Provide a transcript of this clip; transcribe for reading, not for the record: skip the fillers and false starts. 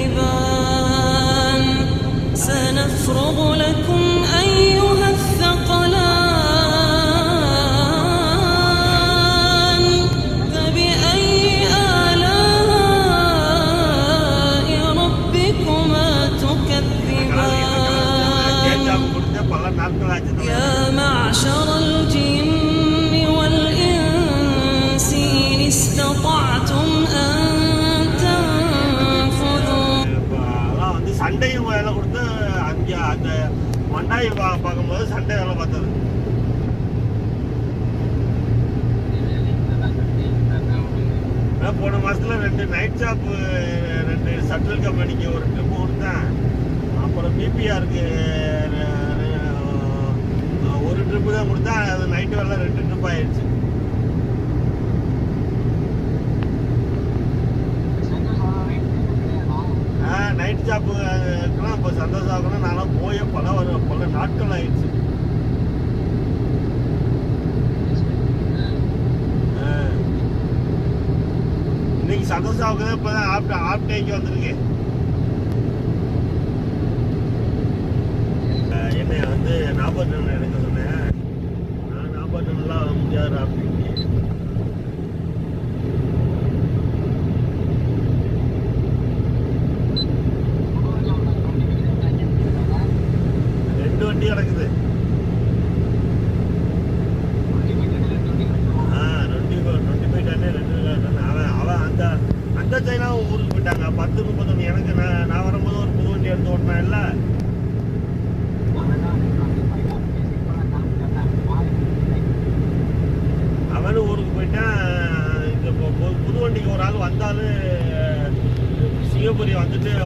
تكذبان سنفرغ لكم أيها الثقلان فبأي آلاء ربكما تكذبان يا معشر الجن والإنس إن استطعتم أن تنفذوا சண்டையும் வேலை கொடுத்து அங்கே அந்த மண்டாய் பார்க்கும்போது சண்டை வேலை பார்த்தது. போன மாசத்துல 2 நைட் ஷாப்பு 2 சட்டில் கம்பெனிக்கு ஒரு ட்ரிப்பு கொடுத்தேன். அப்புறம் பிபிஆருக்கு ஒரு ட்ரிப்பு தான் கொடுத்தா அது நைட்டு வேலை 2 ட்ரிப் ஆயிடுச்சு. நைட் ஷாப்புக்கெல்லாம் இப்போ சந்தோஷம் நானும் போய் பல நாட்கள் ஆயிடுச்சு. இன்னைக்கு சந்தோஷாவுக்கு தான் இப்போ தான் ஆஃப் டேக்கு வந்திருக்கேன். என்னை வந்து 40 டன் எடுக்க சொன்னேன். நான் 40 டன்லாம் முடியாது அப்படின்னு 2 வண்டி கிடக்குது. 25 டன்னு 2 டன். அவன் அந்த சைனா ஊருக்கு போயிட்டாங்க. 10-31 எனக்கு நான் வரும்போது ஒரு புது வண்டி எடுத்து ஓட்டினேன் இல்லை. அவனும் ஊருக்கு போயிட்டான். இந்த புது வண்டிக்கு ஒரு ஆள் வந்தாலும் சிங்கப்பூரி வந்துட்டு